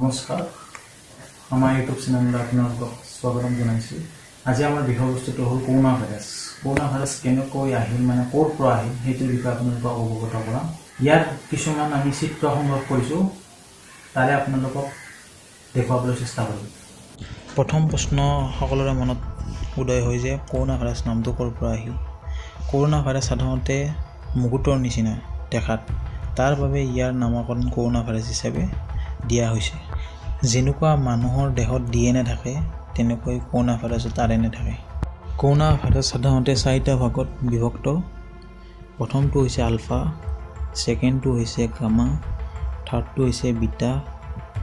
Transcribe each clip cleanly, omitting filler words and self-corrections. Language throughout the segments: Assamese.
নমস্কাৰ আমাৰ ইউটিউব চেনেলত আপোনালোকক স্বাগতম জনাইছোঁ। আজি আমাৰ বিষয়বস্তুটো হ'ল কৰোনা ভাইৰাছ। কৰোনা ভাইৰাছ কেনেকৈ আহিল, মানে ক'ৰ পৰা আহিল সেইটোৰ বিষয়ে আপোনালোকক অৱগত কৰাম। ইয়াত কিছুমান আমি চিত্ৰ সংগ্ৰহ কৰিছোঁ, তাৰে আপোনালোকক দেখুৱাবলৈ চেষ্টা কৰিম। প্ৰথম প্ৰশ্ন সকলোৰে মনত উদয় হয় যে কৰোনা ভাইৰাছ নামটো ক'ৰ পৰা আহিল। কৰোনা ভাইৰাছ সাধাৰণতে মুকুটৰ নিচিনা দেখাত, তাৰ বাবে ইয়াৰ নামকৰণ কৰোনা ভাইৰাছ হিচাপে দিয়া হৈছে। যেনেকুৱা মানুহৰ দেহত DNA থাকে তেনেকৈ কৰোনা ভাইৰাছত RNA থাকে। কৰোনা ভাইৰাছ সাধাৰণতে 4টা ভাগত বিভক্ত। প্ৰথমটো হৈছে আলফা, ছেকেণ্ডটো হৈছে গামা, থাৰ্ডটো হৈছে বিটা,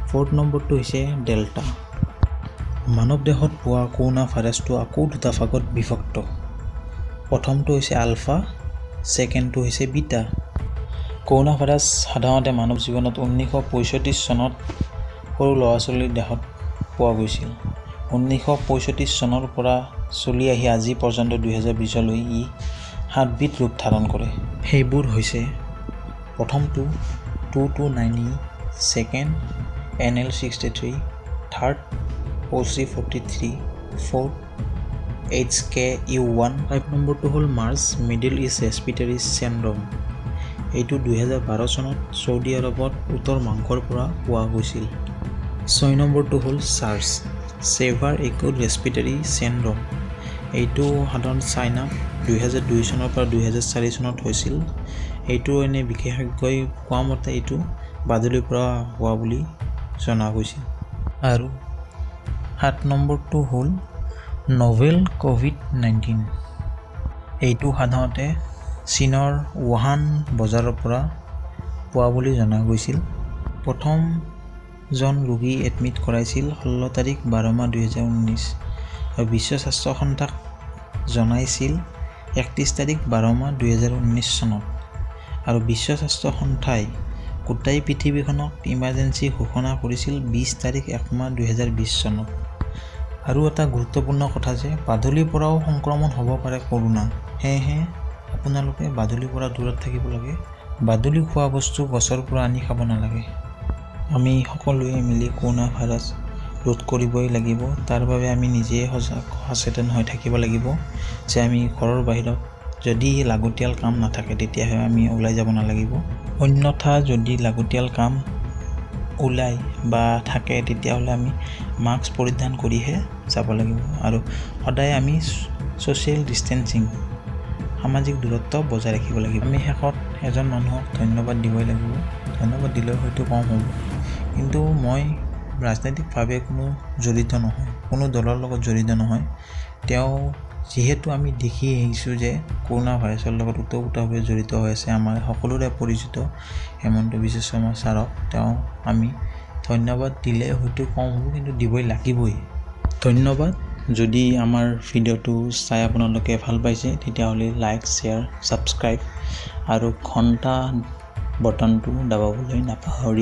ফ'ৰ্থ নম্বৰটো হৈছে ডেল্টা। মানৱ দেহত পোৱা কৰোনা ভাইৰাছটো আকৌ 2টা ভাগত বিভক্ত। প্ৰথমটো হৈছে আলফা, ছেকেণ্ডটো হৈছে বিটা। কৰোনা ভাইৰাছ সাধাৰণতে মানৱ জীৱনত 1965 চনত সৰু ল'ৰা ছোৱালীৰ দেহত পোৱা গৈছিল। 1965 চনৰ পৰা চলি আহি আজি পৰ্যন্ত 2020লৈ ই 7বিধ ৰূপ ধাৰণ কৰে। সেইবোৰ হৈছে প্ৰথমটো 229E, second NL63, third OC43, fourth HKU1, 5 নম্বৰটো হ'ল March middle east respiratory syndrome. এইটো 2012 চনত ছৌদি আৰবত উটৰ মাংসৰ পৰা পোৱা গৈছিল। 6 নম্বৰটো হ'ল SARS severe acute respiratory syndrome. এইটো সাধাৰণ চাইনাত 2002 চনৰ পৰা 2004 চনত হৈছিল। এইটো এনে বিশেষজ্ঞই কোৱা মতে এইটো বাদুলিৰ পৰা হোৱা বুলি জনা গৈছিল। আৰু 7 নম্বৰটো হ'ল নভেল COVID-19। এইটো সাধাৰণতে চীনৰ উহান বজাৰৰ পৰা পোৱা বুলি জনা গৈছিল। প্ৰথমজন ৰোগী এডমিট কৰাইছিল 16 তাৰিখ 12 মাহ 2019 আৰু বিশ্ব স্বাস্থ্য সংস্থাক জনাইছিল 31 তাৰিখ 12 মাহ 2019 চনত। আৰু বিশ্ব স্বাস্থ্য সংস্থাই গোটেই পৃথিৱীখনক ইমাৰ্জেঞ্চি ঘোষণা কৰিছিল 20 তাৰিখ 1 মাহ 2020 চনত। আৰু এটা গুৰুত্বপূৰ্ণ কথা যে বাদুলিৰ পৰাও সংক্ৰমণ হ'ব পাৰে কৰোনা। সেয়েহে আপোনালোকে বাদুলিৰ পৰা দূৰত থাকিব লাগে। বাদুলি খোৱা বস্তু গছৰ পৰা আনি খাব নালাগে। আমি সকলোৱে মিলি কৰোনা ভাইৰাছ ৰোধ কৰিবই লাগিব। তাৰ বাবে আমি নিজেই সচেতন হৈ থাকিব লাগিব যে আমি ঘৰৰ বাহিৰত যদি লাগতিয়াল কাম নাথাকে তেতিয়াহে আমি ওলাই যাব নালাগিব। অন্যথা যদি লাগতিয়াল কাম ওলাই বা থাকে তেতিয়াহ'লে আমি মাস্ক পৰিধান কৰিহে যাব লাগিব। আৰু সদায় আমি ছ'চিয়েল ডিষ্টেঞ্চিং সামাজিক দূৰত্ব বজাই ৰাখিব লাগিব। আমি শেষত এজন মানুহক ধন্যবাদ দিবই লাগিব। ধন্যবাদ দিলেও হয়তো কম হ'ব, কিন্তু মই ৰাজনৈতিকভাৱে কোনো জড়িত নহয়, কোনো দলৰ লগত জড়িত নহয়। তেওঁ যিহেতু আমি দেখি আহিছোঁ যে কৰোনা ভাইৰাছৰ লগত ওতঃপ্ৰোতভাৱে জড়িত হৈ আছে আমাৰ সকলোৰে পৰিচিত হিমন্ত বিশ্ব শৰ্মা ছাৰক, তেওঁ আমি ধন্যবাদ দিলে হয়তো কম হ'ব, কিন্তু দিবই লাগিবই। ধন্যবাদ। যদি আমাৰ ভিডিঅ'টো চাই আপোনালোকে ভাল পাইছে তেতিয়াহ'লে লাইক, শ্বেয়াৰ, ছাবস্ক্ৰাইব আৰু ঘণ্টা বটনটো দাবাবলৈ নাপাহৰিব।